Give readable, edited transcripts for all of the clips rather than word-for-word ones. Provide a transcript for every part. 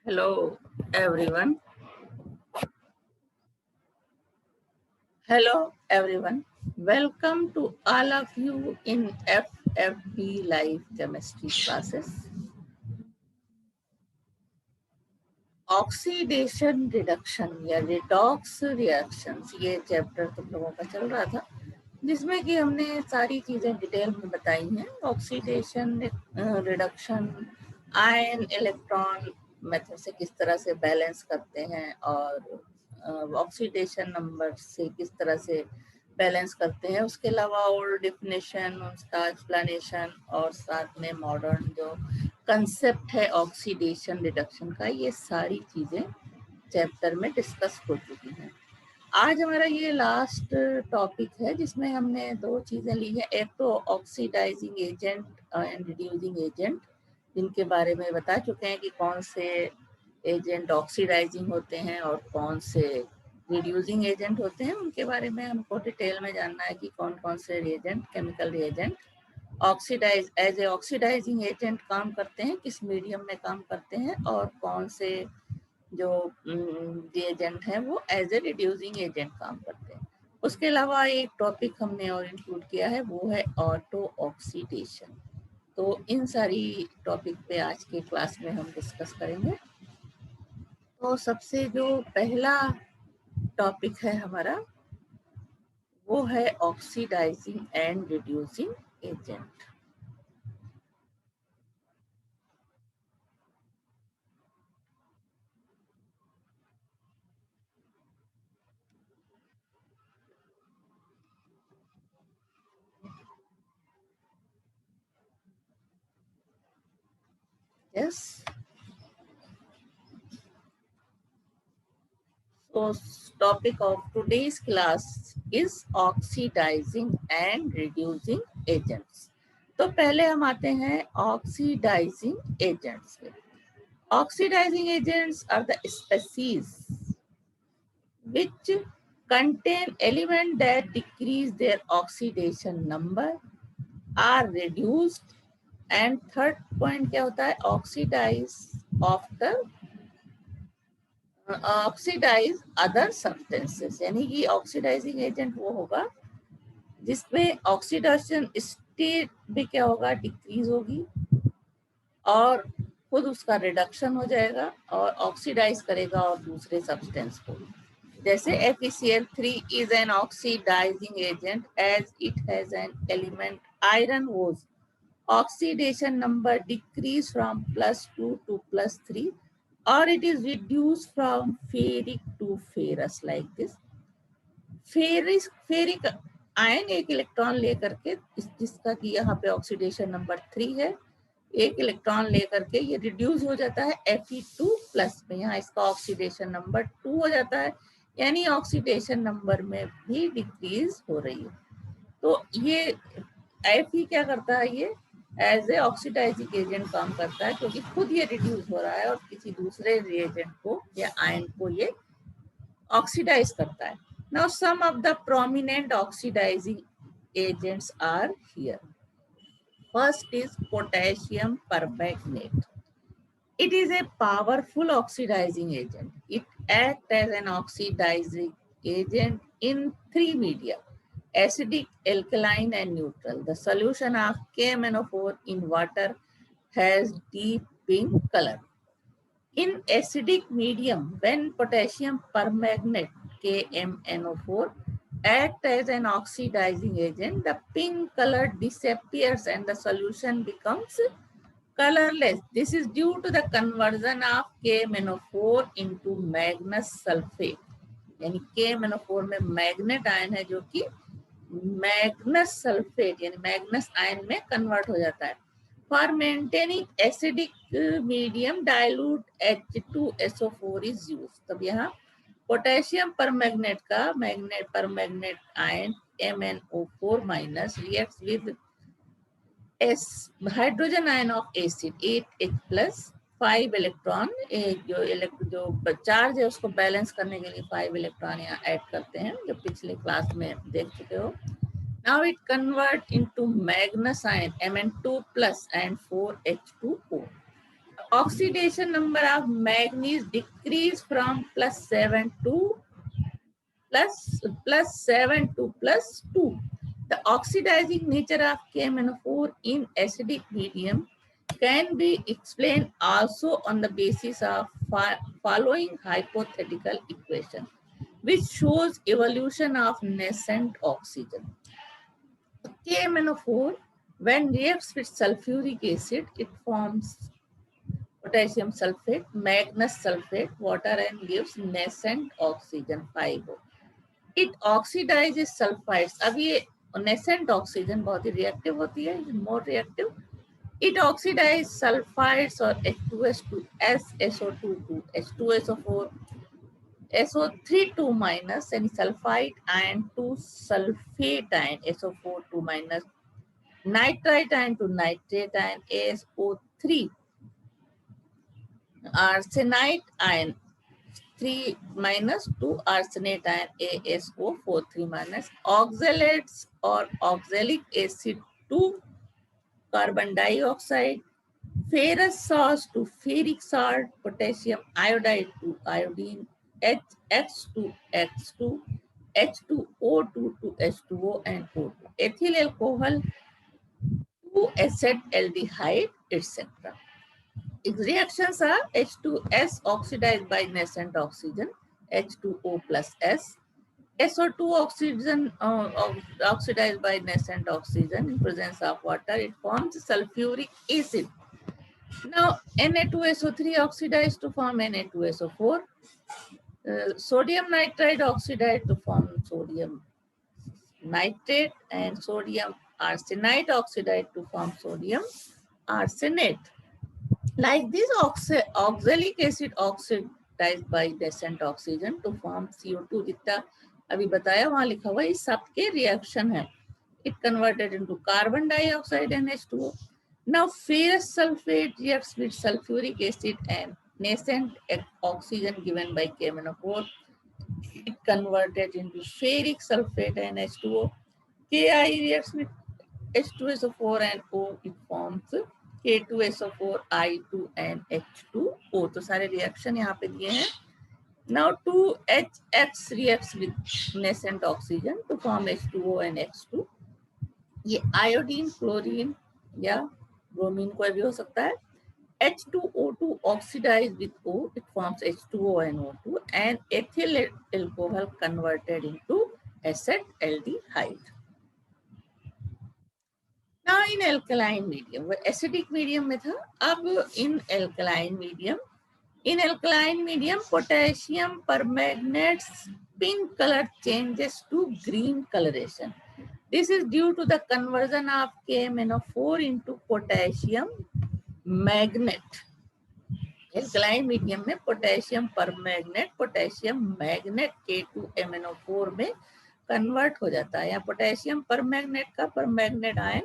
Hello, everyone. Hello, everyone. Welcome to all of you in FFB Live Chemistry classes. Oxidation reduction या redox reactions ये chapter तुम लोगों का चल रहा था, जिसमें कि हमने सारी चीजें डिटेल में बताई हैं। Oxidation reduction, ion electron method से किस तरह से बैलेंस करते हैं और ऑक्सीडेशन नंबर से किस तरह से बैलेंस करते हैं। उसके अलावा और डिफिनेशन, उसका एक्सप्लेनेशन और साथ में मॉडर्न जो कंसेप्ट है ऑक्सीडेशन रिडक्शन का, ये सारी चीजें चैप्टर में डिस्कस हो चुकी हैं। आज हमारा ये लास्ट टॉपिक है जिसमें हमने दो चीजें ली हैं। एक तो oxidizing agent and reducing agent, जिनके बारे में बता चुके हैं कि कौन से एजेंट ऑक्सीडाइजिंग होते हैं और कौन से रिड्यूसिंग एजेंट होते हैं। उनके बारे में हमको डिटेल में जानना है कि कौन कौन से reagent, chemical reagent oxidize as a oxidizing agent काम करते हैं, किस मीडियम में काम करते हैं, और कौन से जो रिएजेंट हैं वो एज ए रिड्यूसिंग एजेंट काम करते हैं। उसके अलावा एक टॉपिक हमने और इंक्लूड किया है, वो है ऑटो ऑक्सीडेशन। तो इन सारी टॉपिक पे आज के क्लास में हम डिस्कस करेंगे। तो सबसे जो पहला टॉपिक है हमारा, वो है oxidizing and reducing agent. Yes, so topic of today's class is oxidizing and reducing agents. तो पहले हम आते हैं ऑक्सीडाइजिंग एजेंट्स पे। Oxidizing agents are the species which contain element that decrease their oxidation number, are reduced, and third point क्या होता है, oxidize after oxidize other substances. यानी कि ऑक्सीडाइजिंग एजेंट वो होगा जिसमें ऑक्सीडेशन स्टेट भी क्या होगा, डिक्रीज होगी, और खुद उसका रिडक्शन हो जाएगा और ऑक्सीडाइज करेगा और दूसरे सब्सटेंस को। जैसे FeCl3 is an oxidizing agent as it has an element iron whose oxidation number decrease from +2 to +3, or it is reduced from ferric to ferrous like this. Ferric ion एक electron लेकर के, जिसका कि यहाँ पे oxidation number 3 है, एक electron लेकर के ये रिड्यूस हो जाता है Fe2 प्लस में। यहाँ इसका ऑक्सीडेशन नंबर 2 हो जाता है, यानी ऑक्सीडेशन नंबर में भी डिक्रीज हो रही है। तो ये Fe क्या करता है, ये एज ए ऑक्सीडाइजिंग एजेंट काम करता है, क्योंकि खुद ये रिड्यूस हो रहा है और किसी दूसरे रिएजेंट को या आयन को ये ऑक्सीडाइज करता है। Now some of the prominent oxidizing agents are here. First is potassium permanganate. It is a powerful oxidizing agent. It acts as an oxidizing agent in 3 media: acidic, alkaline, and neutral. The solution of KMnO4 in water has deep pink color. In acidic medium, when potassium permanganate KMnO4 act as an oxidizing agent, the pink color disappears and the solution becomes colorless. This is due to the conversion of KMnO4 into magnous sulfate. यानी KMnO4 में manganate ion है जो कि Magnus sulphate यानी Magnus ion में convert हो जाता है। For maintaining acidic medium, dilute H2SO4 is used. तब यहाँ पोटेशियम परमैग्नेट का magnet परमैग्नेट ion MnO4 minus reacts with S hydrogen ion of acid 8H plus 5 electron, जो चार्ज है उसको बैलेंस करने के लिए 5 इलेक्ट्रॉन यहाँ ऐड करते हैं, जो पिछले क्लास में देख चुके हो। Now it converts into magnus ion Mn2 plus and 4H2O. oxidation number of manganese decrease from +7 to +7 to +2. The oxidizing nature of KMnO4 in acidic medium can be explained also on the basis of following hypothetical equation, which shows evolution of nascent oxygen. KMnO4, when reacts with sulfuric acid, it forms potassium sulfate, manganese sulfate, water and gives nascent oxygen 5O. It oxidizes sulfides. अब ये nascent oxygen बहुत ही reactive होती है, more reactive. It oxidizes sulfides or H2S to SSO2 to H2SO4, SO3 2 minus and sulfide ion to sulfate ion SO4 2 minus, nitrite ion to nitrate ion ASO3, arsenite ion 3 minus 2 arsenate ion ASO4 3 minus, oxalates or oxalic acid 2 carbon dioxide, ferrous salts to ferric salt, potassium iodide to iodine, H to X2, H2O2 to H2O and O2, ethyl alcohol to acetaldehyde, etc. Its reactions are H2S oxidized by nascent oxygen, H2O plus S, SO2 oxygen oxidized by nascent oxygen in presence of water, it forms sulfuric acid. Now Na2SO3 oxidized to form Na2SO4, sodium nitride oxidized to form sodium nitrate, and sodium arsenide oxidized to form sodium arsenate. Like this, oxalic acid oxidized by nascent oxygen to form CO2, जितना अभी बताया वहां लिखा हुआ, इस सबके reaction है. It converted into carbon dioxide and H2O. Now ferrous sulfate reacts with sulfuric acid and nascent oxygen given by KMnO4. It converted into ferric sulfate and H2O. Ki reacts with H2SO4 and O. It forms K2SO4, I2 and H2O. तो सारे reaction यहाँ पे दिए हैं. Now 2HX reacts with nascent oxygen to form H2O and X2. ये iodine, chlorine या bromine कोई भी हो सकता है. H2O2 oxidized with O, it forms H2O and O2, and ethyl alcohol converted into acetaldehyde. Now in alkaline medium, वो acidic medium में था, अब in alkaline medium, potassium permanganate's pink color changes to green coloration. This is due to the conversion of KMnO4 into potassium magnate. Alkaline medium में potassium permanganate potassium magnate K2MnO4 में convert हो जाता है. या potassium permanganate का permanganate ion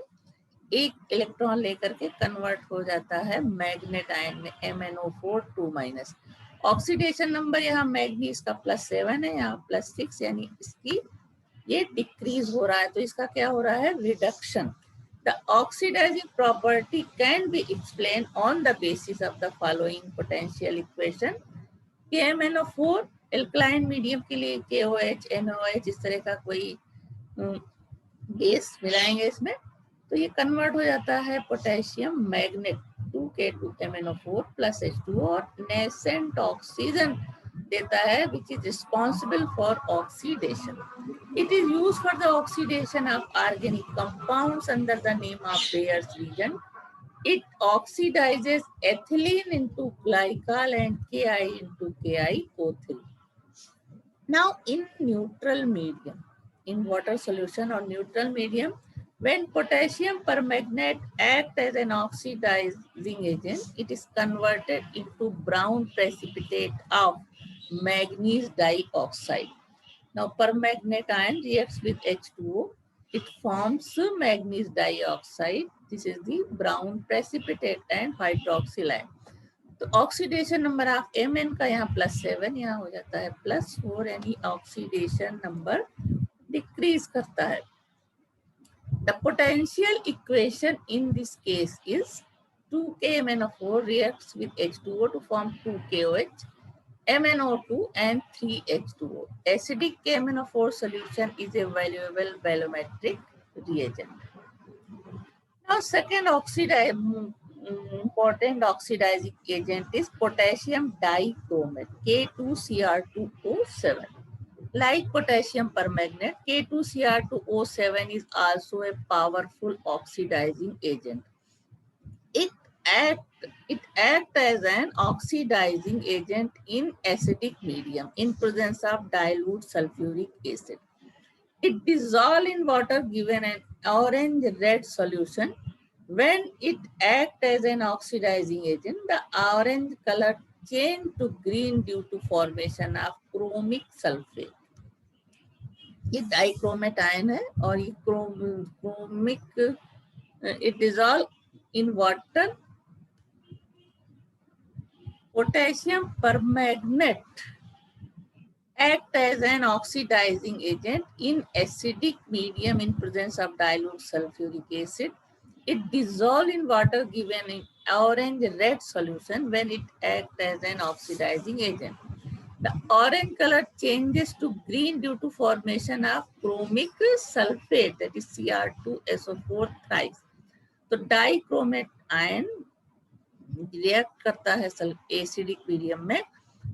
एक electron लेकर के कन्वर्ट हो जाता है मैग्नेट आयन में MnO4 2 माइनस. ऑक्सीडेशन नंबर यहाँ मैग्नीज का +7 है, यहाँ +6, यानी इसकी ये डिक्रीज हो रहा है. तो इसका क्या हो रहा है, reduction. The oxidizing property can be explain on the basis of the following potential equation. KMnO4 alkaline medium के लिए KOH NOH इस तरह का कोई बेस मिलाएंगे इसमें, तो ये कन्वर्ट हो जाता है potassium magnet 2K2MnO4 plus H2O और नेसेंट ऑक्सीजन देता है which is responsible for oxidation. It is used for the oxidation of organic compounds under the name of Bayer's reagent. It oxidizes ethylene into glycol and Ki into KiO3. Now in neutral medium, in water solution or neutral medium, when potassium permanganate acts as an oxidizing agent, it is converted into brown precipitate of manganese dioxide. Now permanganate ion reacts with H2O. It forms manganese dioxide. This is the brown precipitate and hydroxyl ion. तो oxidation number of Mn का यहाँ +7, यहाँ हो जाता है +4, यानी oxidation number decrease करता है. The potential equation in this case is 2KMnO4 reacts with H2O to form 2KOH, MnO2 and 3H2O. Acidic KMnO4 solution is a valuable biometric reagent. Now, second important oxidizing agent is potassium dichromate, K2Cr2O7. Like potassium permanganate, K2Cr2O7 is also a powerful oxidizing agent. It acts as an oxidizing agent in acidic medium in presence of dilute sulfuric acid. It dissolves in water given an orange-red solution. When it acts as an oxidizing agent, the orange color changes to green due to formation of chromic sulfate. ये dichromate ion है और ये chromic it dissolves in water. Potassium permanganate acts as an oxidizing agent in acidic medium in presence of dilute sulfuric acid. It dissolves in water given in orange-red solution when it acts as an oxidizing agent. The orange color changes to green due to formation of chromic sulfate, that is Cr2SO4 thrice. तो dichromate ion react करता है acidic medium में,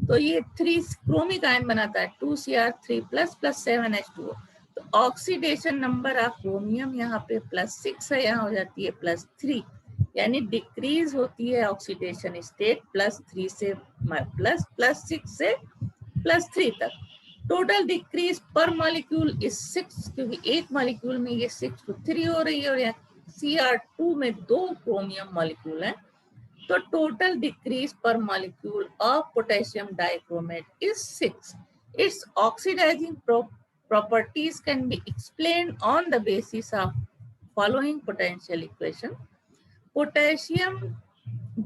तो ये 3 chromic ion बनाता है 2Cr3 plus 7H2O. तो oxidation number of chromium यहाँ पे +6 है, यहाँ हो जाती है +3, यानी डिक्रीज होती है ऑक्सीडेशन स्टेट +3 से +6 से +3 तक. टोटल डिक्रीज पर मॉलिक्यूल इज 6, क्योंकि एक मॉलिक्यूल में ये 6 to 3 हो रही है और यहाँ Cr2 में 2 क्रोमियम मॉलिक्यूल है, तो टोटल डिक्रीज पर molecule of potassium dichromate is 6. Its oxidizing properties can be explained on the basis of following potential equation. Potassium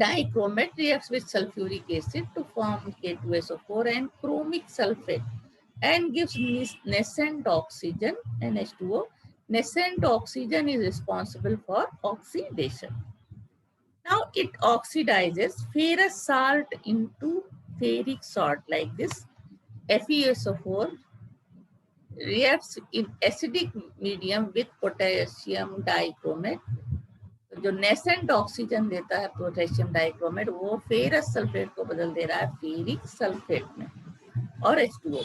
dichromate reacts with sulfuric acid to form K2SO4 and chromic sulfate and gives nascent oxygen, NH2O. Nascent oxygen is responsible for oxidation. Now it oxidizes ferrous salt into ferric salt like this. FeSO4 reacts in acidic medium with potassium dichromate. जो nascent oxygen देता है potassium dichromate, वो ferrous sulphate को बदल दे रहा है ferric sulphate में और H2O.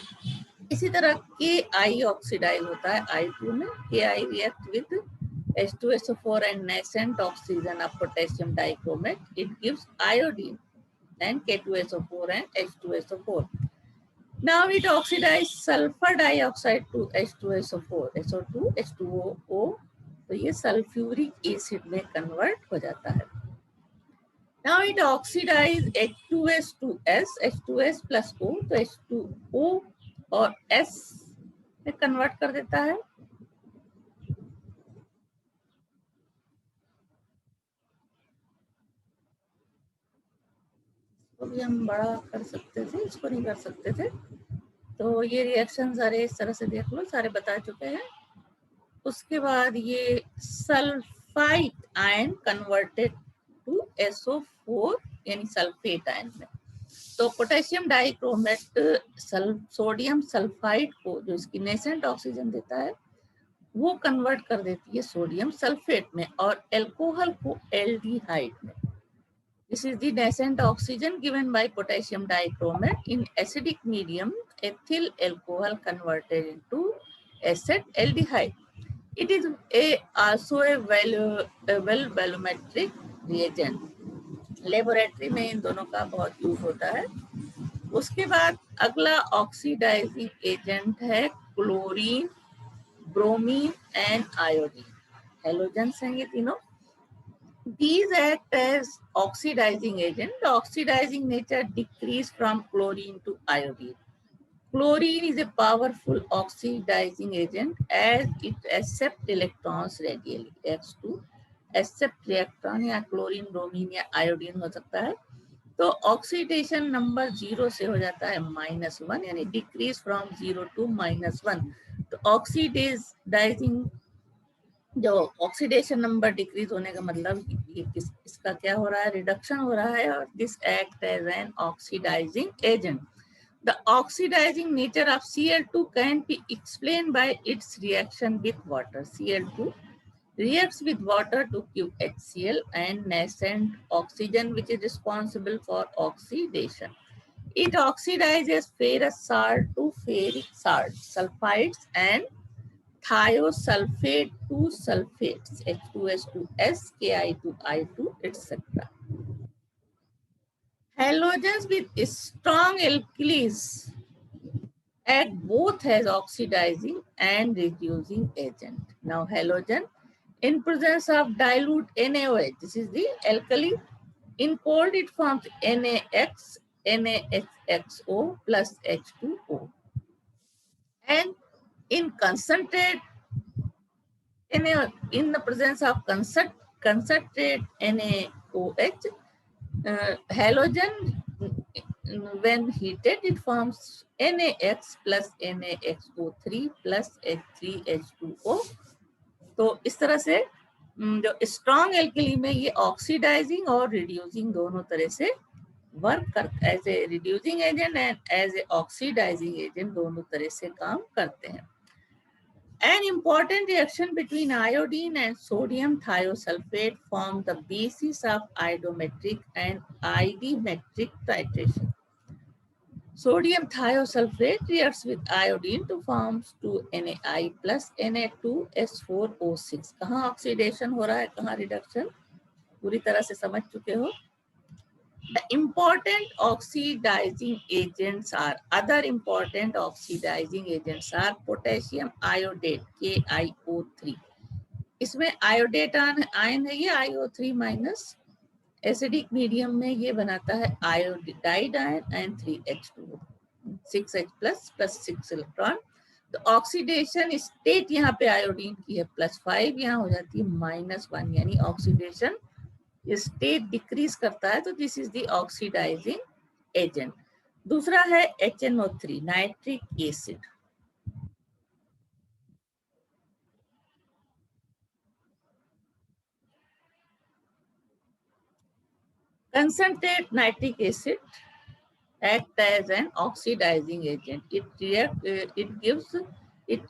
इसी तरह Ki ऑक्सीडाइज होता है I2 में. Ki react with H2SO4 and nascent oxygen of potassium dichromate. It gives iodine and K2SO4 and H2SO4. Now it oxidizes sulfur dioxide to H2SO4, SO2, H2O. तो ये sulphuric acid में convert हो जाता है. Now it oxidizes H2S to S, H2S plus O, तो H2O और S में convert कर देता है. तो भी हम बड़ा कर सकते थे, इसको नहीं कर सकते थे. तो ये रिएक्शन सारे इस तरह से देख लो, सारे बता चुके हैं. उसके बाद ये sulphide ion converted to SO4 यानी सल्फेट आयन में. तो पोटेशियम डाइक्रोमेट सोडियम सल्फाइड को, जो इसकी नेसेंट ऑक्सीजन देता है, वो कन्वर्ट कर देती है सोडियम सल्फेट में और एल्कोहल को एल्डिहाइड में. This is the nascent oxygen given by potassium dichromate in acidic medium. Ethyl alcohol converted into acetaldehyde. It is also a valuable biometric reagent. Laboratory में इन दोनों का बहुत यूज होता है. उसके बाद अगला ऑक्सीडाइजिंग एजेंट है chlorine, bromine and iodine. Halogens हैं ये तीनों. These act as oxidizing agent. The oxidizing nature decrease from chlorine to iodine. Chlorine is a powerful oxidizing agent as it accepts electrons radially. X2 accept electron या chlorine, bromine या iodine हो सकता है. तो oxidation number 0 से हो जाता है -1, यानी डिक्रीज फ्रॉम 0 to -1. तो ऑक्सीडाइजिंग जो ऑक्सीडेशन नंबर डिक्रीज होने का मतलब ये इसका क्या हो रहा है, रिडक्शन हो रहा है, और this act as an oxidizing agent. The oxidizing nature of Cl2 can be explained by its reaction with water. Cl2 reacts with water to give HCl and nascent oxygen, which is responsible for oxidation. It oxidizes ferrous salt to ferric salt, sulfides and thiosulfate to sulfates, H2S2S, Ki2I2, etc. Halogens with strong alkalis act both as oxidizing and reducing agent. Now halogen in presence of dilute NaOH, this is the alkali. In cold it forms NaX, NaHXO plus H2O. And in concentrate, in the presence of concentrate NaOH, halogen, when heated, it forms NaX plus NaXO3 plus H3H2O. तो इस तरह से जो strong alkali में ये oxidising और reducing दोनों तरह से वर्क कर, as a reducing agent and as a oxidizing agent दोनों तरह से काम करते हैं. An important reaction between iodine and sodium thiosulfate form the basis of iodometric and idimetric titration. Sodium thiosulfate reacts with iodine to form 2NaI plus Na2S4O6. कहाँ oxidation हो रहा है, कहाँ रिडक्शन, पूरी तरह से समझ चुके हो. The important oxidizing agents are, other important oxidizing agents are potassium iodate, KiO3. इसमें आयोडेट आयन है, ये IO3 माइनस एसिडिक मीडियम में ये बनाता है iodide ion and 3H2O, 6H plus plus 6 electron. तो ऑक्सीडेशन स्टेट यहाँ पे आयोडीन की है +5, यहाँ हो जाती है -1, यानी ऑक्सीडेशन स्टेट डिक्रीज करता है. तो this is the oxidizing agent. दूसरा है HNO3, nitric acid. Concentrate nitric acid act as an oxidizing agent. It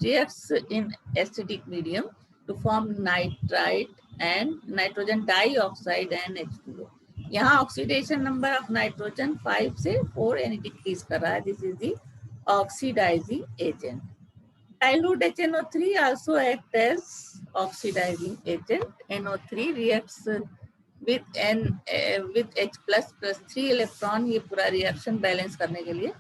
reacts in acidic medium to form nitrite and nitrogen dioxide and H2O. यहाँ oxidation number of nitrogen 5 से 4 यानी decrease कर रहा है. This is the oxidizing agent. Dilute HNO3 also act as oxidizing agent. NO3 reacts with H plus plus 3 electron. ये पूरा reaction balance करने के लिए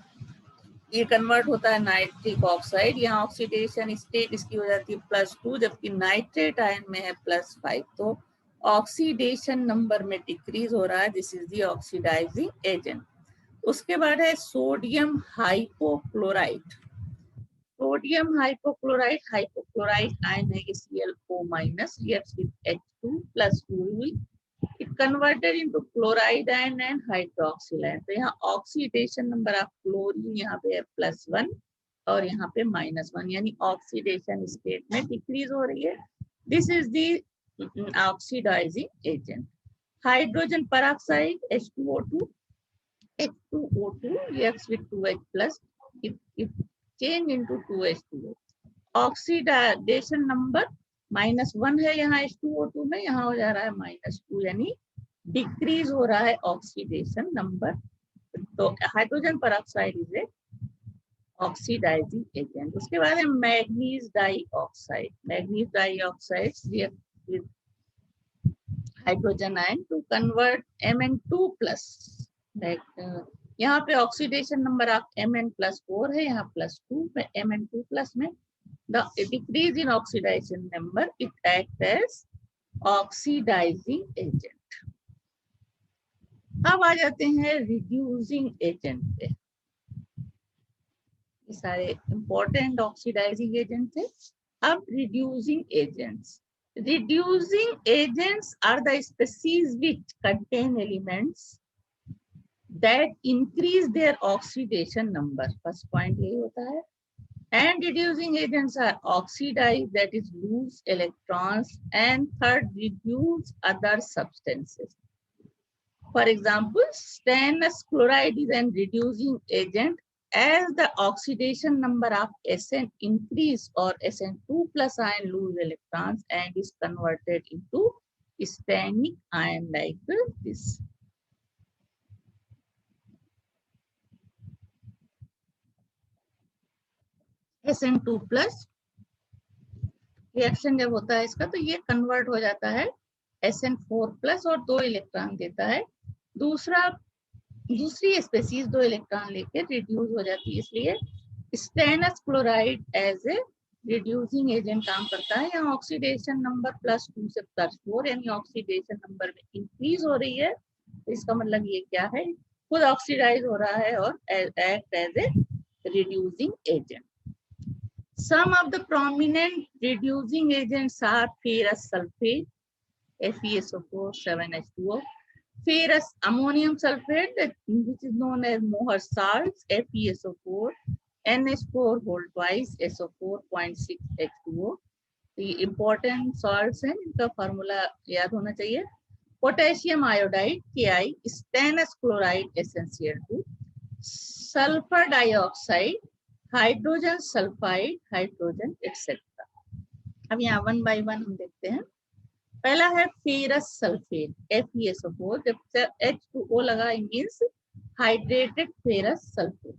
ये कन्वर्ट होता है नाइट्रिक ऑक्साइड. यहाँ ऑक्सीडेशन स्टेट इसकी हो जाती है +2, जबकि नाइट्रेट आयन में है +5. तो ऑक्सीडेशन नंबर में डिक्रीज हो रहा है. This is the oxidizing agent. उसके बाद है sodium hypochlorite. Sodium hypochlorite, hypochlorite ion है ClO minus, reacts with H2 plus fluid. It converted into chloride ion and hydroxyl ion. तो यहाँ ऑक्सीडेशन नंबर ऑफ क्लोरीन यहाँ पे है +1 और यहाँ पे -1, यानी ऑक्सीडेशन स्टेट में डिक्रीज हो रही है. This is the oxidizing agent. Hydrogen peroxide H2O2. H2O2 reacts with 2H plus. It change into 2H2O. Oxidation number -1 है यहाँ H2O2 में, यहाँ हो जा रहा है -2, यानी डिक्रीज हो रहा है ऑक्सीडेशन नंबर. तो hydrogen peroxide is a oxidizing agent. उसके बाद है manganese dioxide. Manganese dioxide react with hydrogen ion to convert Mn2 plus. यहाँ पे ऑक्सीडेशन नंबर ऑफ Mn+4 है, यहाँ +2 में Mn2 प्लस में. The decrease in oxidation number, it acts as oxidizing agent. अब आ जाते हैं reducing agent पे. ये सारे important oxidizing agent थे. अब reducing agents. Reducing agents are the species which contain elements that increase their oxidation number. First point यही होता है. And reducing agents are oxidize, that is lose electrons, and third reduce other substances. For example, stannous chloride is an reducing agent. As the oxidation number of Sn increase or Sn2 plus ion lose electrons and is converted into stannic ion like this. Sn2 plus reaction जब होता है इसका तो ये convert हो जाता है Sn4 plus और 2 इलेक्ट्रॉन देता है। दूसरी स्पेसीज 2 इलेक्ट्रॉन लेके रिड्यूस हो जाती है, इसलिए stannous chloride as a reducing agent काम करता है। यहाँ ऑक्सीडेशन नंबर +2 से +4 यानी ऑक्सीडेशन नंबर में इंक्रीज हो रही है, तो इसका मतलब ये क्या है, खुद ऑक्सीडाइज हो रहा है और act as a reducing agent. Some of the prominent reducing agents are ferrous sulfate, FeSO4 7H2O, ferrous ammonium sulfate, which is known as Mohr salts, FeSO4, NH4 whole twice, SO4 0.6 H2O. The important salts हैं, इनका formula याद होना चाहिए। Potassium iodide KI, stannous chloride SnCl2, sulphur dioxide, hydrogen sulphide, hydrogen etcetera. अब यहाँ 1 by 1 हम देखते हैं। पहला है फेरस सल्फेट FeSO4, जब H2O लगा means hydrated ferrous sulphate.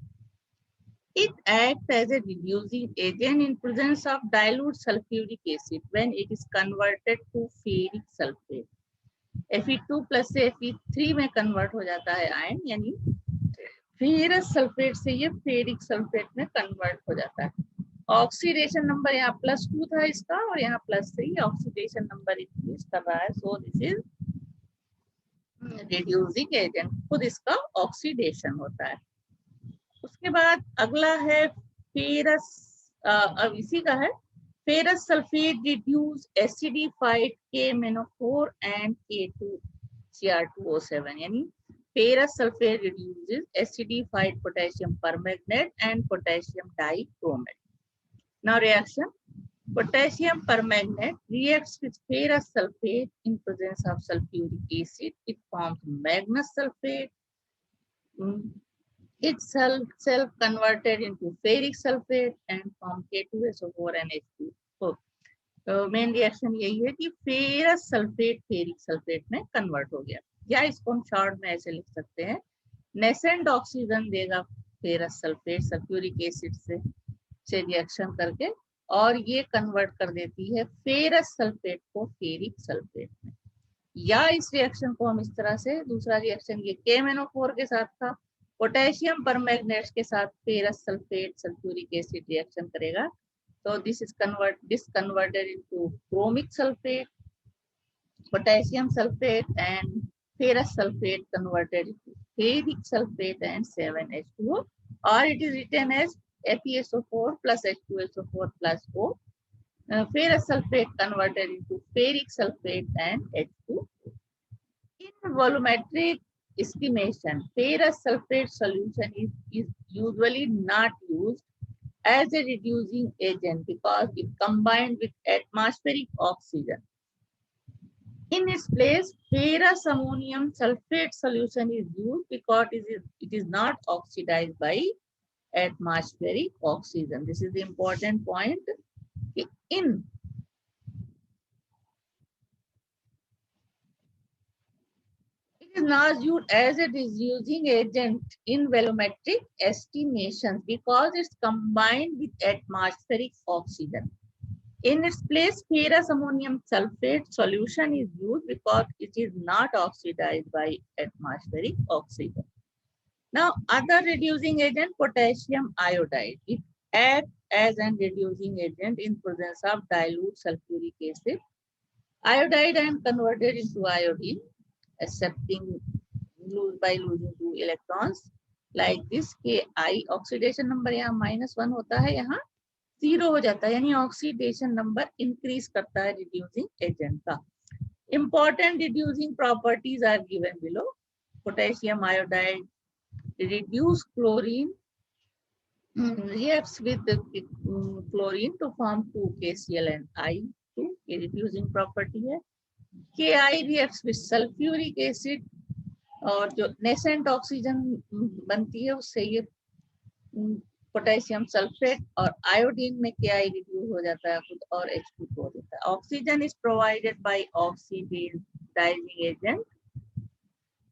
It acts as a reducing agent in presence of dilute sulfuric acid when it is converted to ferric sulfate. Fe2 plus से Fe3 में convert हो जाता है ion, यानी ferrous sulphate से ये ferric sulphate में convert हो जाता है। ऑक्सीडेशन नंबर यहाँ +2 था इसका और यहाँ प्लस से ही ऑक्सीडेशन नंबर इंक्रीज कर रहा है, so this is reducing agent, खुद इसका ऑक्सीडेशन होता है। उसके बाद अगला है फेरस, अब इसी का है, ferrous sulphate reduce acidified KMnO4 and K2Cr2O7, यानी ferrous sulfate reduces acidified potassium permanganate and potassium dichromate. Now reaction, potassium permanganate reacts with ferrous sulfate in presence of sulfuric acid. It forms manganous sulfate. It's self converted into ferric sulfate and form K2SO4 and H2. तो main reaction यही है कि ferrous sulphate ferric sulphate में convert हो गया, या इसको हम शॉर्ट में ऐसे लिख सकते हैं, नेसेंट ऑक्सीजन देगा फेरस सल्फेट सल्फ्यूरिक एसिड से रिएक्शन करके और ये कन्वर्ट कर देती है फेरस सल्फेट को फेरिक सल्फेट में। या इस रिएक्शन को हम इस तरह से, दूसरा रिएक्शन ये KMnO4 के साथ था, पोटेशियम परमैंगनेट के साथ ferrous sulphate sulphuric acid reaction करेगा, so this is converted into chromic sulfate, potassium sulfate and ferrous sulfate converted into ferric sulfate and 7H2O, or it is written as FeSO4 plus H2SO4 plus O, ferrous sulfate converted into ferric sulfate and H2O. In volumetric estimation, ferrous sulfate solution is usually not used as a reducing agent because it combined with atmospheric oxygen. In its place, ferrous ammonium sulfate solution is used because it is not oxidized by atmospheric oxygen. This is the important point. It is not used as a reducing agent in volumetric estimations because it's combined with atmospheric oxygen. In its place, ferrous ammonium sulfate solution is used because it is not oxidized by atmospheric oxygen. Now, other reducing agent, potassium iodide. It acts as an reducing agent in presence of dilute sulfuric acid. Iodide and converted into iodine, accepting by losing 2 electrons like this. Ki oxidation number यहाँ -1 होता है, यहाँ 0 हो जाता है, यानी oxidation number increase करता है रिड्यूसिंग एजेंट का। Important reducing properties are given below. Potassium iodide reduce chlorine reacts with the chlorine to form 2KCl and I2, ये reducing property है. Ki reacts with sulfuric acid और जो nascent oxygen बनती है उससे ये पोटेशियम सल्फेट और आयोडीन में Ki रिड्यूस हो जाता है खुद और H2 हो जाता है. Oxygen is provided by oxidizing agent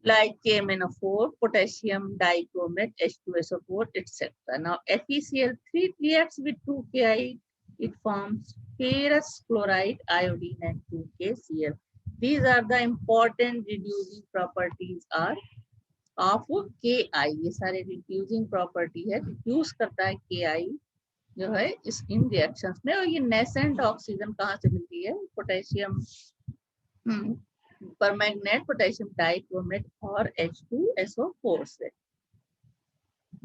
like KMnO4, potassium dichromate, H2SO4, etc. Now FeCl3 reacts with 2Ki, it forms ferrous chloride, iodine and 2KCl. These are the important reducing properties are of Ki. ये सारे reducing property है, reduce करता है Ki जो है इस इन reactions में. और ये नेसेंट ऑक्सीजन कहाँ से मिलती है? पोटेशियम परमैंगनेट, पोटेशियम डाइक्रोमेट और H2SO4 से.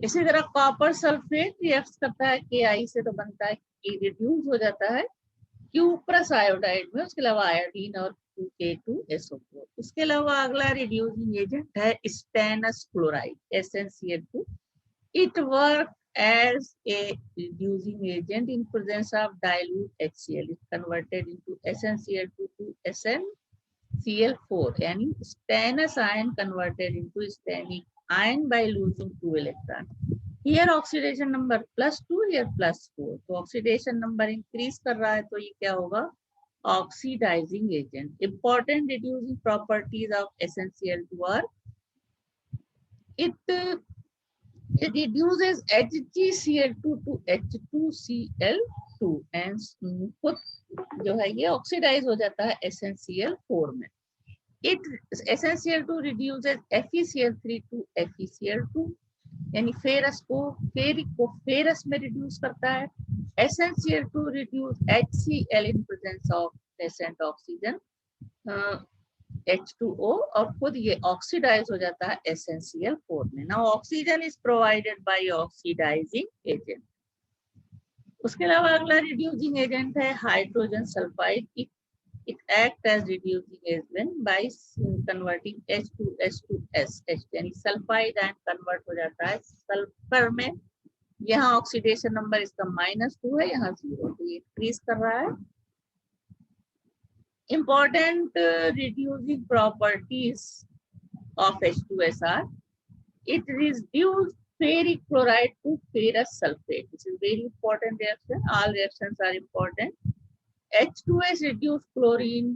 इसी तरह कॉपर सल्फेट रिएक्ट करता है Ki से तो बनता है कि रिड्यूस हो जाता है क्यूप्रस आयोडाइड में. उसके अलावा आयोडीन और K2SO4. उसके अलावा अगला रिड्यूसिंग एजेंट है stannous chloride SnCl2. It work as a reducing agent in presence of dilute HCl. It's converted into SnCl2 to SnCl4, यानी stannous ion converted into stannic ion by losing 2 electrons. Here oxidation number +2, here +4. तो oxidation number increase कर रहा है तो ये क्या होगा? Oxidizing agent. Important reducing properties of SnCl2 are it reduces HgCl2 to H2Cl2 and खुद जो है ये ऑक्सीडाइज हो जाता है SnCl4 में. SnCl2 reduces FeCl3 to FeCl2, यानी फेरस को फेरस में रिड्यूस करता है. SnCl2 reduce HCl in presence of nascent oxygen H2O और खुद ये ऑक्सीडाइज हो जाता है SnCl4 में. Now oxygen is provided by oxidizing agent. उसके अलावा अगला रिड्यूसिंग एजेंट है hydrogen sulphide. It act as reducing agent by converting H2S2S, यानी सल्फाइड आयन कन्वर्ट हो जाता है सल्फर में. यहाँ ऑक्सीडेशन नंबर इसका -2 है, यहाँ 0, तो ये इंक्रीज कर रहा है. Important reducing properties of H2SR. It reduces ferric chloride to ferrous sulfate. This is very important reaction. All reactions are important. H2S reduce chlorine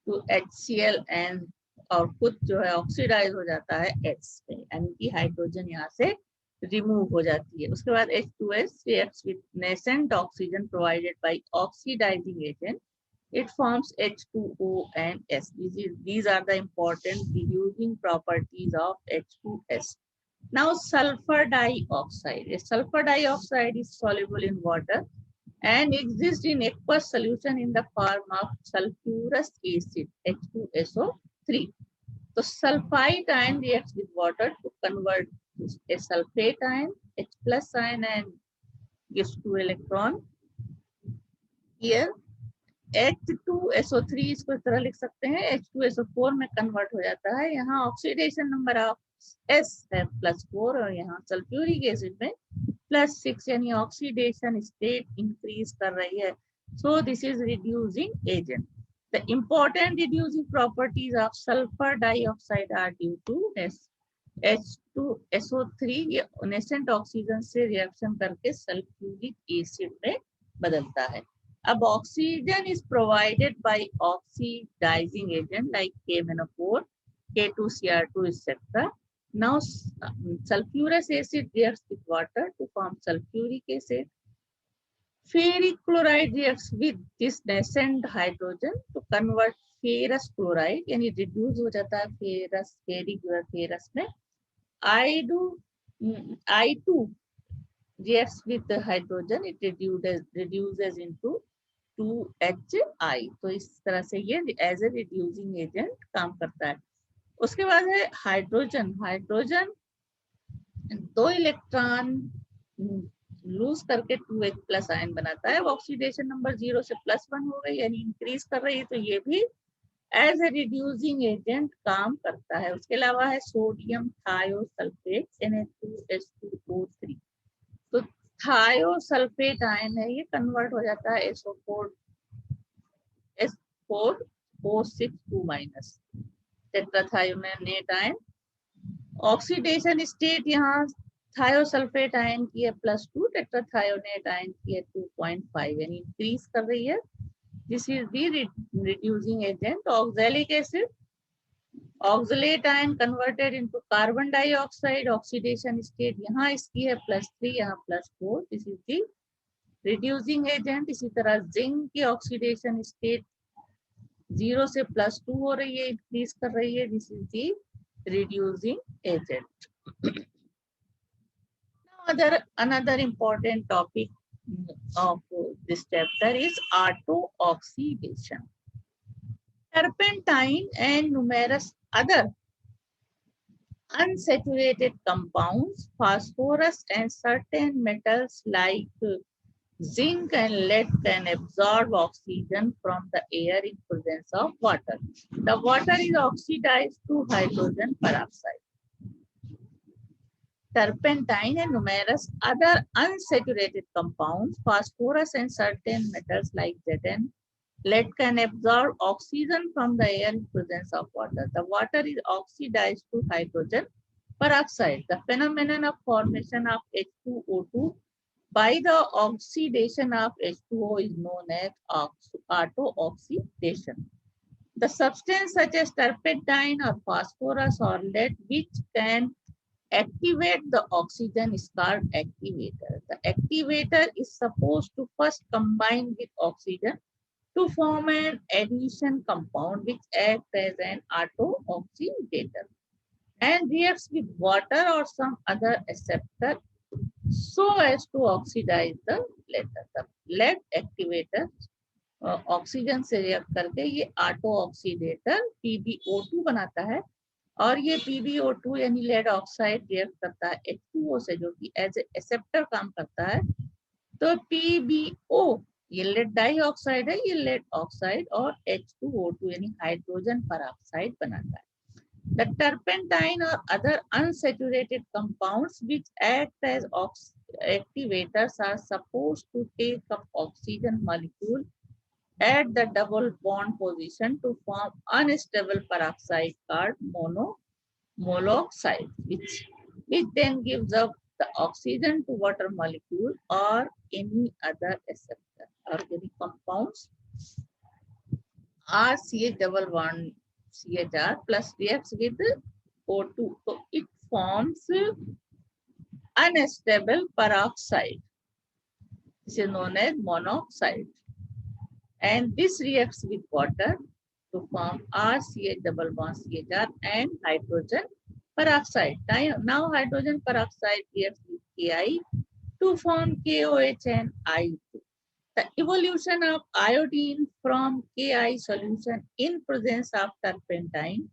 to HCl and और खुद जो है ऑक्सीडाइज हो जाता है H में, यानी कि हाइड्रोजन यहाँ से रिमूव हो जाती है. उसके बाद H2S reacts with nascent oxygen provided by oxidizing agent. It forms H2O and S. These are the important reducing properties of H2S. Now sulfur dioxide. A sulfur dioxide is soluble in water and exists in aqueous solution in the form of sulfurous acid H2SO3. So sulfite ion reacts with water to convert a sulfate ion H+ ion and gives 2 electron. Here H2SO3 इसको इस तरह लिख सकते हैं, H2SO4 में convert हो जाता है. यहाँ ऑक्सीडेशन नंबर ऑफ S है +4 और यहाँ सल्फ्यूरिक एसिड में +6, यानी ऑक्सीडेशन स्टेट इंक्रीज कर रही है. So this is reducing agent. The important reducing properties of sulphur dioxide are due to H2SO3 ये नेसेंट ऑक्सीजन से रिएक्शन करके सल्फ्यूरिक एसिड में बदलता है. अब oxygen is provided by oxidizing agent like KMnO4, K2Cr2, etc. Now sulfurous acid reacts with water to form sulfuric acid. Ferric chloride reacts with this nascent hydrogen to convert ferrous chloride, यानी reduce हो जाता है ferrous, ferric जो है ferrous में. I2 reacts with the hydrogen, it reduces into 2HI. तो इस तरह से ये एज ए रिड्यूसिंग एजेंट काम करता है. उसके बाद है हाइड्रोजन. हाइड्रोजन 2 इलेक्ट्रॉन लूज करके 2H+ आयन बनाता है. ऑक्सीडेशन नंबर 0 से +1 हो गई, यानी इंक्रीज कर रही है, तो ये भी एज ए रिड्यूसिंग एजेंट काम करता है. उसके अलावा है सोडियम थायोसल्फेट NH2H2O3. तो थायोसल्फेट आयन है, ये कन्वर्ट हो जाता है S4O6 2- tetrathionate ion. Oxidation state यहाँ थायोसल्फेट आयन की है +2, टेट्राथायोनेट आयन की है 2.5, यानी इंक्रीज कर रही है। This is the reducing agent. Oxalic acid, oxalate ion converted into carbon dioxide, oxidation state यहाँ इसकी है +3, यहाँ +4, this is the reducing agent. इसी तरह जिंक की ऑक्सीडेशन स्टेट 0 से +2 हो रही है, इंक्रीज कर रही है, this is the reducing agent. Now another important topic of this chapter is auto-oxidation. Turpentine and numerous other unsaturated compounds, phosphorus and certain metals like zinc and lead can absorb oxygen from the air in presence of water. The water is oxidized to hydrogen peroxide. Turpentine and numerous other unsaturated compounds, phosphorus and certain metals like Zn, lead can absorb oxygen from the air in presence of water. The water is oxidized to hydrogen peroxide. The phenomenon of formation of H2O2 by the oxidation of H2O is known as auto-oxidation. The substance such as turpentine or phosphorus or lead which can activate the oxygen is called activator. The activator is supposed to first combine with oxygen to form an addition compound which acts as an auto-oxidator and reacts with water or some other acceptor so as to oxidize the latter. The lead activator oxygen से react करके ये auto ऑक्सीडेटर PbO2 बनाता है और ये PbO2 यानी lead oxide react करता है H2O से जो कि एज ए एक्सेप्टर काम करता है। तो PbO ये लेड डाई ऑक्साइड है, ये लेड ऑक्साइड और H2O2 यानी हाइड्रोजन पेरोक्साइड बनाता है। The turpentine or other unsaturated compounds which act as activators are supposed to take up oxygen molecule at the double bond position to form unstable peroxide called monoxide, which then gives up the oxygen to water molecule or any other acceptor. Organic compounds RCH double bond CHR plus reacts with O2, so it forms unstable peroxide. This is known as monoxide. And this reacts with water to form RCH double bond CHR and hydrogen peroxide. Now hydrogen peroxide reacts with Ki to form KOH and I2. The evolution of iodine from Ki solution in presence of turpentine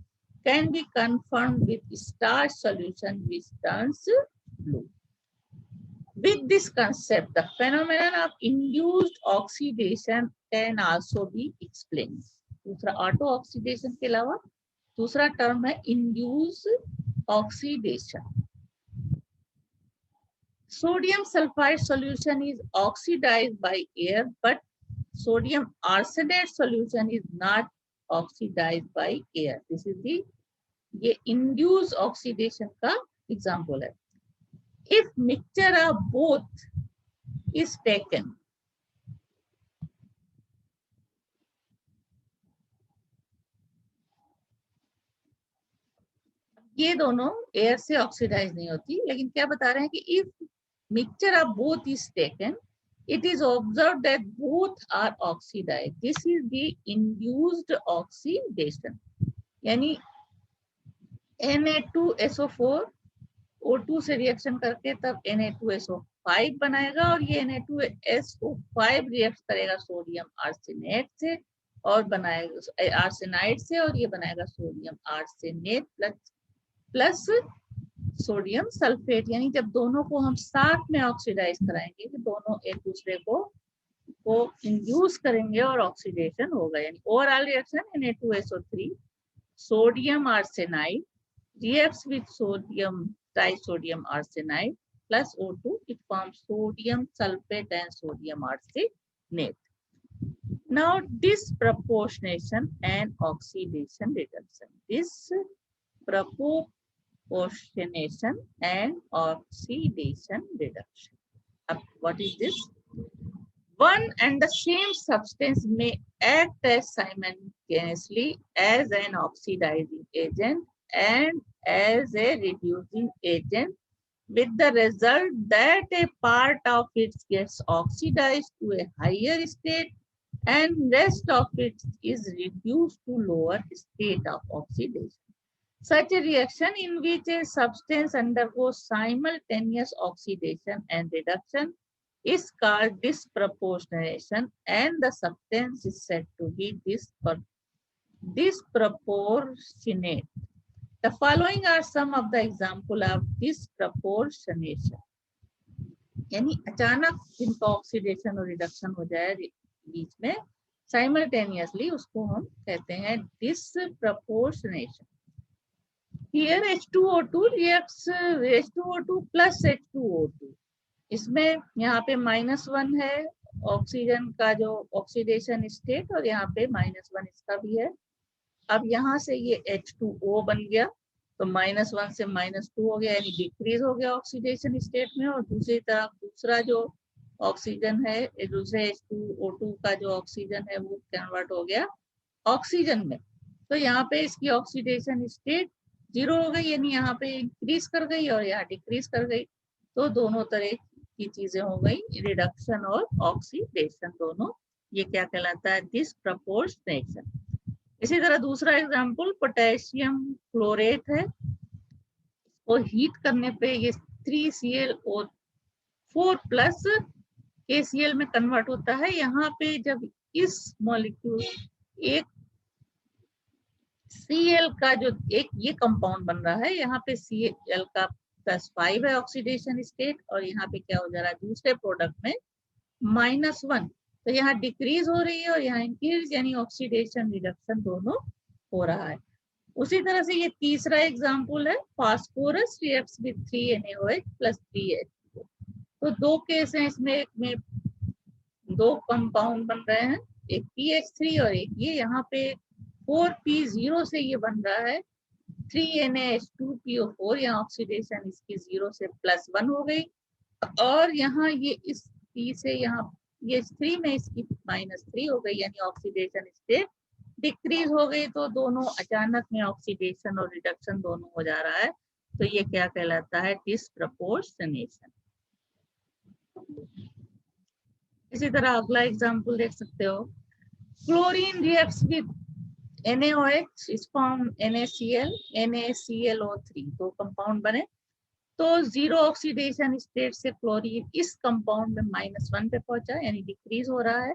can be confirmed with starch solution which turns blue. With this concept, the phenomenon of induced oxidation can also be explained. दूसरा auto oxidation के अलावा दूसरा term है induce oxidation. Sodium sulfide solution is oxidized by air, but sodium arsenate solution is not oxidized by air. This is the ये induced oxidation का example है. If mixture of both is taken, ये दोनों air से oxidise नहीं होती, लेकिन क्या बता रहे हैं कि if mixture of both is taken it is observed that both are oxidized. This is the induced oxidation. यानी Na2SO4 O2 से रिएक्शन करके तब Na2SO5 बनाएगा और ये Na2SO5 रिएक्ट करेगा सोडियम आर्सेनेट से और बनाएगा आर्सेनाइड से और ये बनाएगा sodium arsenate plus sodium sulphate. यानी जब दोनों को हम साथ में ऑक्सीडाइज कराएंगे कि दोनों एक दूसरे को इंड्यूस करेंगे और ऑक्सीडेशन होगा. यानी overall reaction Na2SO3 sodium arsenide reacts with sodium disodium arsenide plus O2, it forms sodium sulfate and sodium arsenate. Now disproportionation and oxidation reduction. This proportionation and oxidation reduction. What is this? One and the same substance may act as simultaneously as an oxidizing agent and as a reducing agent, with the result that a part of it gets oxidized to a higher state and rest of it is reduced to lower state of oxidation. Such a reaction in which a substance undergoes simultaneous oxidation and reduction is called disproportionation, and the substance is said to be disproportionate. The following are some of the example of disproportionation. यानी अचानक जिनका oxidation और reduction हो जाए बीच में simultaneously, उसको हम कहते हैं disproportionation. Here H2O2 reacts H2O2 plus H2O2. इसमें यहाँ पे -1 है ऑक्सीजन का जो ऑक्सीडेशन स्टेट, और यहाँ पे -1 इसका भी है. अब यहाँ से ये H2O बन गया, तो -1 से -2 हो गया, यानी डिक्रीज हो गया ऑक्सीडेशन स्टेट में. और दूसरी तरफ दूसरा जो ऑक्सीजन है, दूसरे H2O2 का जो ऑक्सीजन है वो कन्वर्ट हो गया ऑक्सीजन में. तो यहाँ पे इसकी ऑक्सीडेशन स्टेट 0 हो गई, यानी यहाँ पे इंक्रीज कर गई और यहाँ डिक्रीज कर गई. तो दोनों तरह की चीजें हो गई, रिडक्शन और ऑक्सीडेशन दोनों. ये क्या कहलाता है? डिसप्रपोर्शनेशन. इसी तरह दूसरा एग्जांपल पोटेशियम क्लोरेट है, और हीट करने पे ये 3ClO4 प्लस KCl में कन्वर्ट होता है. यहाँ पे जब इस मॉलिक्यूल एक Cl का जो एक ये कंपाउंड बन रहा है, यहाँ पे Cl का +5 है ऑक्सीडेशन स्टेट, और यहाँ पे क्या हो जा रहा है दूसरे प्रोडक्ट में -1. तो यहाँ डिक्रीज हो रही है और यहाँ इंक्रीज, यानी ऑक्सीडेशन रिडक्शन दोनों हो रहा है. उसी तरह से ये तीसरा एग्जांपल है, phosphorus reacts with 3NaOH + 3H2O. तो दो केस हैं इसमें, एक में दो कंपाउंड बन रहे हैं, एक PH3 और एक ये. यहाँ पे 4P0 से ये बन रहा है 3NaH2PO4. यहाँ ऑक्सीडेशन इसकी 0 से +1 हो गई, और यहाँ ये इस P से यहाँ ये 3 में इसकी -3 हो गई, यानी ऑक्सीडेशन स्टेट डिक्रीज हो गई. तो दोनों अचानक में ऑक्सीडेशन और रिडक्शन दोनों हो जा रहा है. तो ये क्या कहलाता है? डिसप्रपोर्शनेशन. इसी तरह अगला एग्जांपल देख सकते हो, chlorine reacts with NaOH is form NaCl, NaClO3. तो कंपाउंड बने, तो 0 ऑक्सीडेशन स्टेट से क्लोरीन इस कंपाउंड में -1 पे पहुंचा, यानी डिक्रीज हो रहा है.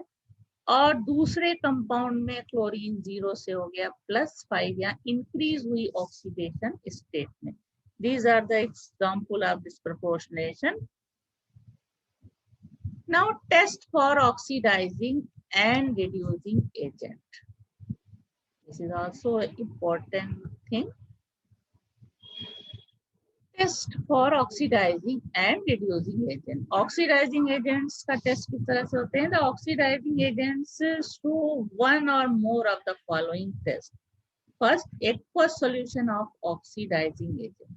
और दूसरे कंपाउंड में क्लोरीन 0 से हो गया +5, या इंक्रीज हुई ऑक्सीडेशन स्टेट में. These are the example of disproportionation. Now test for oxidizing and reducing agent. This is also an important thing. Test for oxidizing and reducing agent. Oxidizing agents का test किस तरह से होते हैं? The oxidizing agents show one or more of the following tests. First, aqueous solution of oxidizing agent.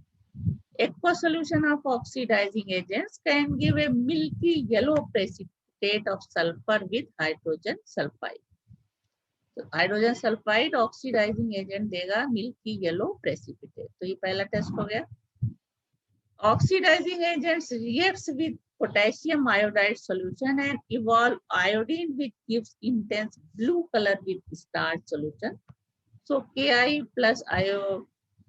Aqueous solution of oxidizing agents can give a milky yellow precipitate of sulfur with hydrogen sulfide. तो hydrogen sulphide oxidizing agent देगा milky yellow precipitate. तो ये पहला test हो गया. Oxidizing agents reacts with potassium iodide solution and evolve iodine which gives intense blue colour with starch solution. So Ki plus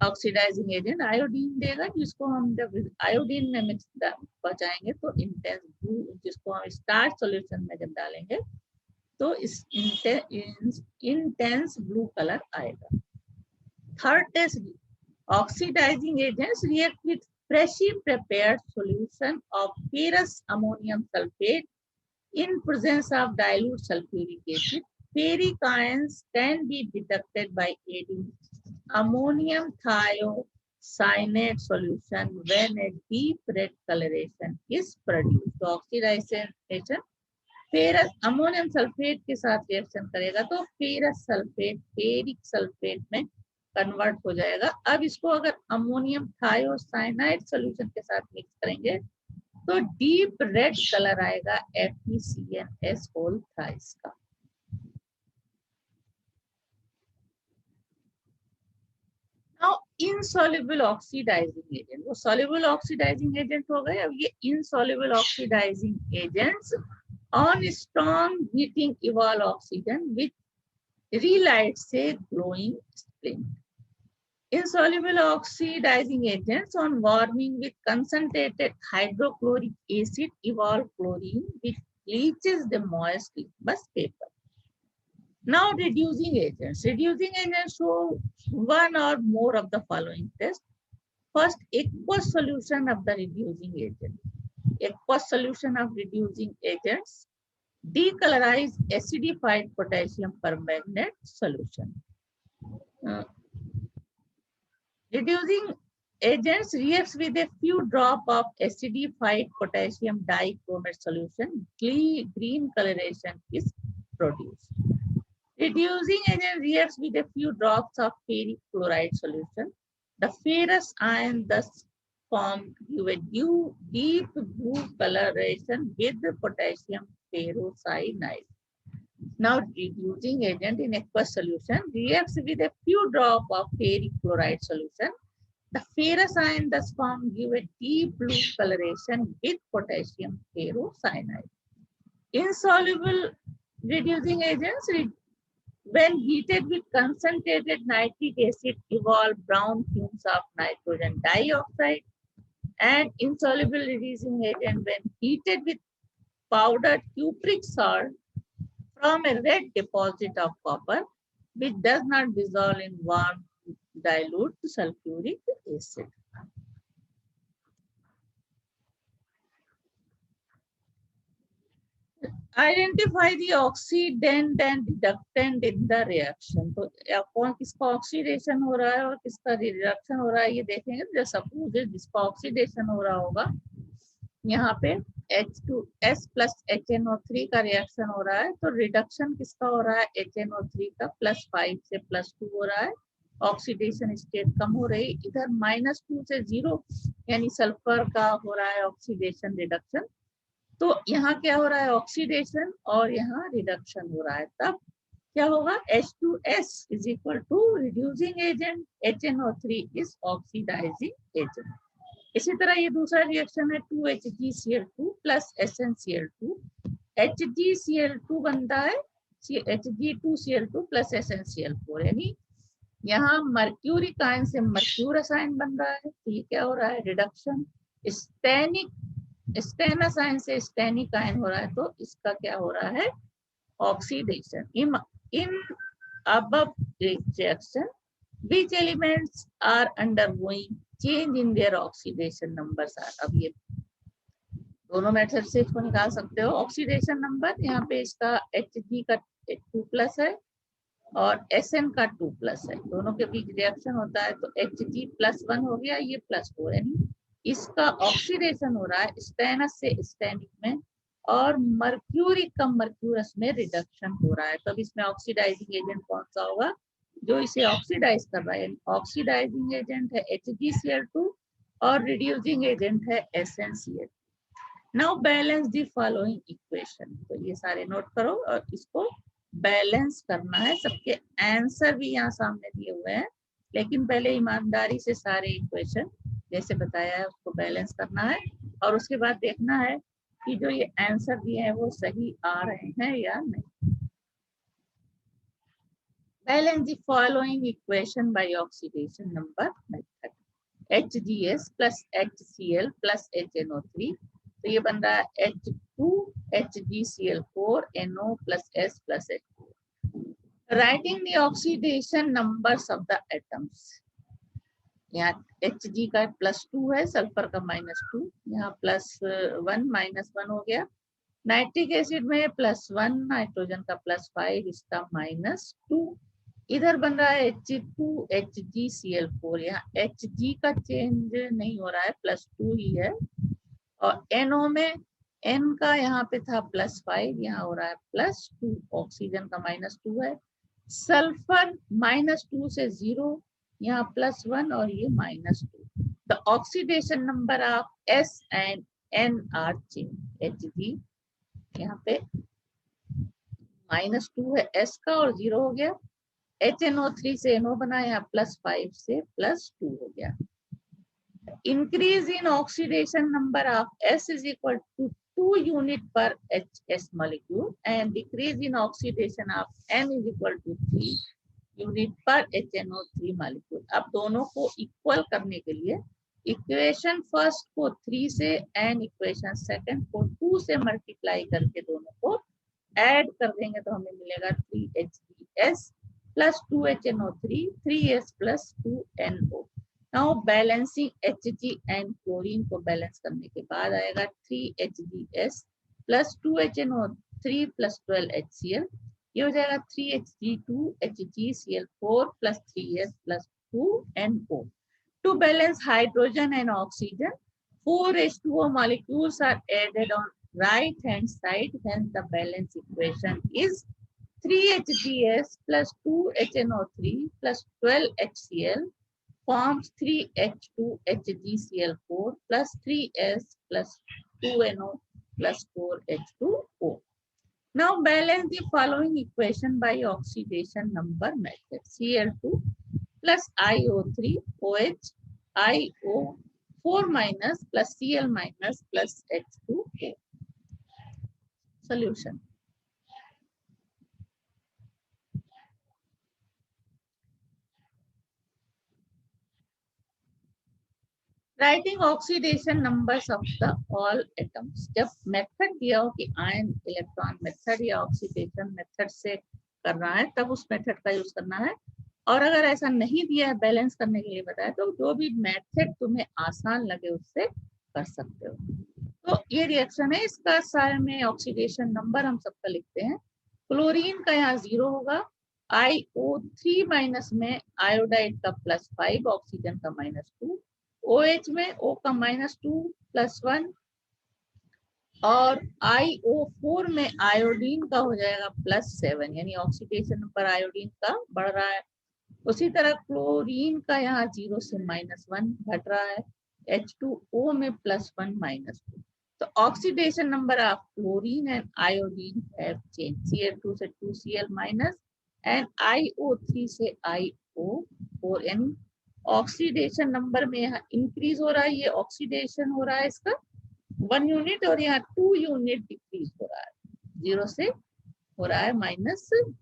oxidizing agent iodine देगा, जिसको हम जब आयोडीन में मिक्स बचाएंगे तो इंटेंस ब्लू, जिसको हम स्टार्च सॉल्यूशन में जब डालेंगे तो इंटेंस ब्लू कलर आएगा. Third test, oxidizing agents react with freshly prepared solution of ferrous ammonium sulfate in presence of dilute sulfuric acid. Ferric ions can be detected by adding ammonium thiosulfate cyanide solution when a deep red coloration is produced. तो oxidisation ferrous ammonium sulphate के साथ reaction करेगा तो ferrous sulphate ferric sulphate में convert हो जाएगा। अब इसको अगर अमोनियम थायोसाइनाइड सॉल्यूशन के साथ मिक्स करेंगे तो डीप रेड कलर आएगा FeCnS होल थाइस का। नाउ इनसॉल्युबल ऑक्सीडाइजिंग एजेंट, वो सॉल्युबल ऑक्सीडाइजिंग एजेंट हो गए। अब ये insoluble oxidizing agents on strong heating evolve oxygen with relights a glowing splint. Insoluble oxidizing agents on warming with concentrated hydrochloric acid evolve chlorine which bleaches the moist litmus paper. Now reducing agents. Reducing agents show one or more of the following tests. First, aqueous solution of the reducing agent. Aqueous solution of reducing agents decolorize acidified potassium permanganate solution. Reducing agents reacts with a few drops of acidified potassium dichromate solution. Green coloration is produced. Reducing agent reacts with a few drops of ferric chloride solution. The ferrous ion thus formed give a deep blue coloration with the potassium ferrocyanide. Now, reducing agent in aqueous solution reacts with a few drops of ferric chloride solution. The ferrous ion thus formed give a deep blue coloration with potassium ferrocyanide. Insoluble reducing agents, when heated with concentrated nitric acid, evolve brown fumes of nitrogen dioxide. And insoluble reducing agent, when heated with powdered cupric salt, from a red deposit of copper, which does not dissolve in warm dilute sulfuric acid. Identify the oxidant and reductant in the reaction. तो कौन किसका oxidation हो रहा है और किसका reduction हो रहा है ये देखेंगे। जैसे सपोज जिसका ऑक्सीडेशन हो रहा होगा यहाँ पे H2S प्लस HNO3 का रिएक्शन हो रहा है, तो रिडक्शन किसका हो रहा है HNO3 का +5 से +2 हो रहा है। ऑक्सीडेशन स्टेट कम हो रही, इधर -2 से 0 यानी सल्फर का हो रहा है ऑक्सीडेशन रिडक्शन। तो यहाँ क्या हो रहा है ऑक्सीडेशन और यहाँ रिडक्शन हो रहा है, तब क्या होगा H2S is equal to reducing agent, HNO3 is oxidizing agent. इसी तरह ये दूसरा रिएक्शन है 2HgCl2 प्लस SnCl2। HgCl2 बनता है Hg2Cl2 प्लस SnCl4, यानी यहाँ मर्क्यूरिक आयन से मर्क्यूरस आयन बन रहा है, तो ये क्या हो रहा है रिडक्शन। स्टेनस आयन से स्टेनिक आयन हो रहा है, तो इसका क्या हो रहा है oxidation. In above reaction which elements are undergoing change in their oxidation numbers are। अब ये दोनों मेथड से इसको निकाल सकते हो ऑक्सीडेशन नंबर। यहाँ पे इसका Hg का 2+ है और Sn का 2+ है, दोनों के बीच रिएक्शन होता है तो Hg+1 हो गया, ये +4, यानी इसका ऑक्सीडेशन हो रहा है स्टेनस से स्टेनिक में और मर्क्यूरिक का मर्क्यूरस में रिडक्शन हो रहा है। तब इसमें ऑक्सीडाइजिंग एजेंट कौन सा होगा जो इसे ऑक्सीडाइज कर रहा है। ऑक्सीडाइजिंग एजेंट है HgCl2 और रिड्यूसिंग एजेंट है SnCl। Now balance the following equation, तो ये सारे नोट करो और इसको बैलेंस करना है। सबके आंसर भी यहाँ सामने दिए हुए हैं, लेकिन पहले ईमानदारी से सारे इक्वेशन जैसे बताया है उसको बैलेंस करना है और उसके बाद देखना है कि जो ये आंसर दिए हैं वो सही आ रहे हैं या नहीं। Balance the following equation by oxidation number method. HgS plus HCl plus HNO3, तो ये बन रहा है H2 HgCl4 NO plus S plus H4। Writing the oxidation numbers of the atoms, यहाँ Hg का +2 है, सल्फर का -2, यहाँ +1 -1 हो गया। नाइट्रिक एसिड में +1, नाइट्रोजन का +5, इसका -2। इधर बन रहा है H2HgCl4, यहाँ Hg का चेंज नहीं हो रहा है, +2 ही है। और NO में N का यहाँ पे था +5, यहाँ हो रहा है +2, ऑक्सीजन का -2 है। सल्फर -2 से 0, यहाँ +1 और ये -2। The oxidation number of S and N are change. Hg यहाँ पे -2 है S का और 0 हो गया। HNO3 से NO बना, यहाँ +5 से +2 हो गया। Increase in oxidation number of S is equal to 2 unit per HS molecule and decrease in oxidation of N is equal to 3 unit per HNO3 molecule। अब दोनों को इक्वल करने के लिए इक्वेशन फर्स्ट को 3 से एंड इक्वेशन सेकंड को 2 से मल्टीप्लाई करके दोनों को ऐड कर देंगे तो हमें मिलेगा 3HBS plus 2HNO3, 3S plus 2NO। Now balancing Hg and chlorine को बैलेंस करने के बाद आएगा 3HgS plus 2HNO3 plus 12HCl, ये हो जाएगा 3Hg2 HgCl4 plus 3S plus 2NO। To balance hydrogen and oxygen, 4 H2O molecules are added on right hand side, hence the balance equation is 3HgS plus 2HNO3 plus 12HCl forms 3H2HgCl4 plus 3S plus 2NO plus 4H2O. Now balance the following equation by oxidation number method. Cl2 plus IO3 OH IO4 minus plus Cl minus plus H2O. Solution. Writing oxidation numbers of the all atoms. जब method दिया हो कि ion electron method या oxidation method से करना है तब उस मेथड का यूज करना है, और अगर ऐसा नहीं दिया है बैलेंस करने के लिए बताया तो जो भी मेथड तुम्हें आसान लगे उससे कर सकते हो। तो ये रिएक्शन है, इसका सारे में ऑक्सीडेशन नंबर हम सबका लिखते हैं। क्लोरीन का यहाँ 0 होगा, IO3 माइनस में आयोडाइड का +5, ऑक्सीजन का -2, OH में O का -2 +1 और IO4 में आयोडीन का हो जाएगा +7, यानी ऑक्सीडेशन नंबर आयोडीन का बढ़ रहा है। उसी तरह क्लोरीन का यहाँ 0 से -1 घट रहा है, H2O में +1 -2। तो oxidation number of chlorine and iodine have change, Cl2 से 2Cl माइनस एंड IO3 से IO4, यानी ऑक्सीडेशन नंबर में यहाँ इंक्रीज हो रहा है, ये ऑक्सीडेशन हो रहा है इसका 1 यूनिट और यहाँ 2 यूनिट डिक्रीज हो रहा है, 0 से हो रहा है -1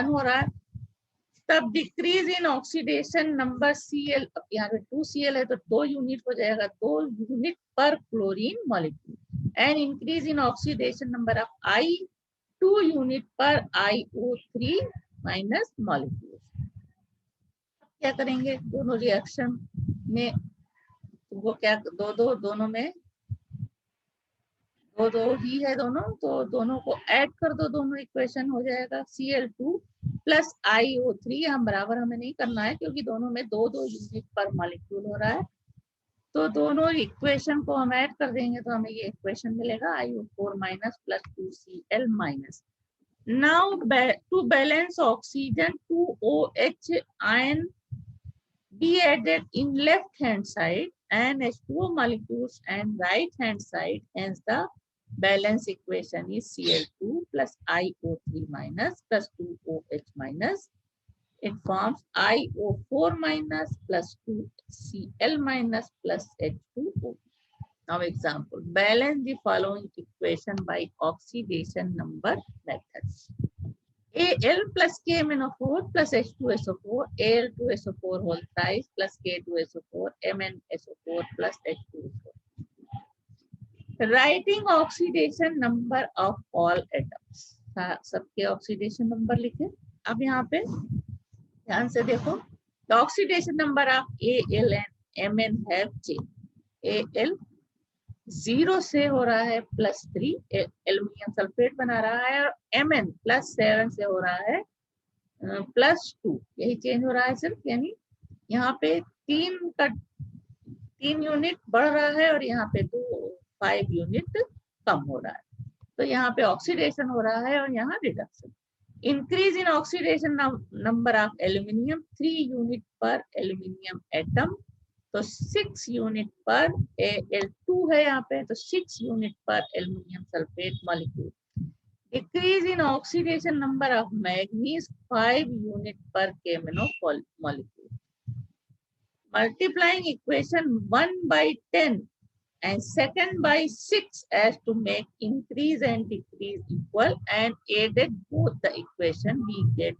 हो रहा है। तब decrease in oxidation number Cl, यहाँ पे 2Cl है तो 2 यूनिट हो जाएगा, 2 यूनिट पर chlorine molecule, and increase in oxidation number of I 2 unit पर IO3 माइनस मॉलिक्यूल। क्या करेंगे दोनों रिएक्शन में, वो क्या दोनों में दो ही है दोनों, तो दोनों को ऐड कर दो, दोनों इक्वेशन हो जाएगा Cl2 प्लस IO3, यहाँ बराबर हमें नहीं करना है क्योंकि दोनों में 2 यूनिट पर मॉलिक्यूल हो रहा है, तो दोनों इक्वेशन को हम ऐड कर देंगे तो हमें ये इक्वेशन मिलेगा IO4 minus plus 2Cl minus. Now to balance oxygen 2OH ion be added in left hand side and H2O molecules and right hand side, hence the balance equation is Cl2 plus IO3 minus plus 2OH minus, it forms IO4 minus plus 2Cl minus plus H2O. Now example, balance the following equation by oxidation number methods. Al plus KMnO4 plus H2SO4 Al2SO4 whole thrice plus K2SO4 MnSO4 plus H2SO4. Writing oxidation number of all atoms, सबके oxidation number लिखे। अब यहाँ पे ध्यान से देखो, the oxidation number of Al and Mn have changed. Al 0 से हो रहा है +3, एल्यूमिनियम सल्फेट बना रहा है, और Mn +7 से हो रहा है +2, यही चेंज हो रहा है सिर्फ, यानी यहाँ पे 3 यूनिट बढ़ रहा है और यहाँ पे 5 यूनिट कम हो रहा है। तो यहाँ पे ऑक्सीडेशन हो रहा है और यहाँ reduction. Increase in oxidation number of aluminium 3 unit पर एल्यूमिनियम एटम, तो 6 यूनिट पर Al2 है यहाँ पे, तो 6 यूनिट पर aluminium sulphate molecule. Decrease in oxidation number of manganese 5 unit पर KMnO molecule. Multiplying equation 1 by 10 and second by 6 as to make increase and decrease equal, and added both the equation, we get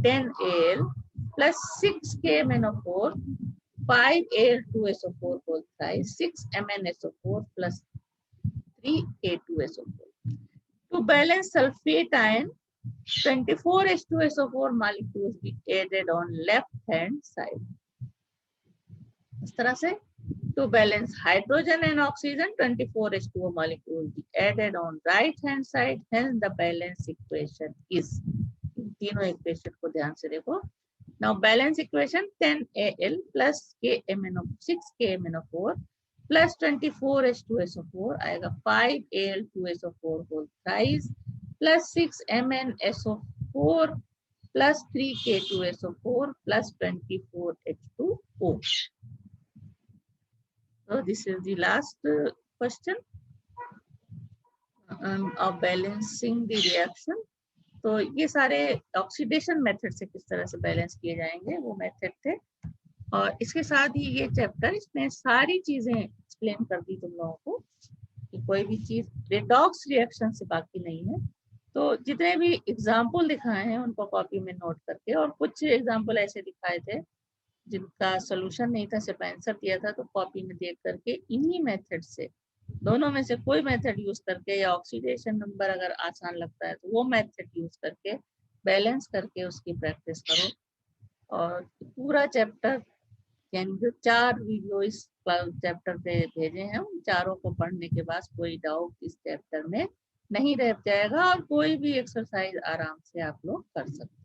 10 Al plus 6 KMnO4, 5 Al2SO4 whole thrice, 6 MnSO4 plus 3 K2SO4. To balance sulfate ion, 24 H2SO4 molecules be added on left hand side. इस तरह से to balance hydrogen and oxygen, 24 H2O molecules be added on right hand side. Hence the balance equation is, तीनों equation को ध्यान से देखो. Now balance equation 10 Al plus KMnO6 KMnO4 plus 24 H2SO4 आएगा 5 Al2SO4 whole thrice plus 6 MnSO4 plus 3 K2SO4 plus 24 H2O. So this is the last question of balancing the reaction. तो ये सारे oxidation method से किस तरह से बैलेंस किए जाएंगे वो मेथड थे, और इसके साथ ही ये चैप्टर, इसमें सारी चीजें एक्सप्लेन कर दी तुम लोगों को कि कोई भी चीज रिडॉक्स रिएक्शन से बाकी नहीं है। तो जितने भी एग्जाम्पल दिखाए हैं उनको कॉपी में नोट करके, और कुछ एग्जाम्पल ऐसे दिखाए थे जिनका सोल्यूशन नहीं था, सिर्फ आंसर दिया था, तो कॉपी में देख करके इन्हीं मेथड से, दोनों में से कोई मेथड यूज करके, या ऑक्सीडेशन नंबर अगर आसान लगता है तो वो मेथड यूज करके बैलेंस करके उसकी प्रैक्टिस करो। और पूरा चैप्टर, यानी जो 4 वीडियो इस चैप्टर पे भेजे हैं, उन चारों को पढ़ने के बाद कोई डाउट इस चैप्टर में नहीं रह जाएगा, और कोई भी एक्सरसाइज आराम से आप लोग कर सकते हैं।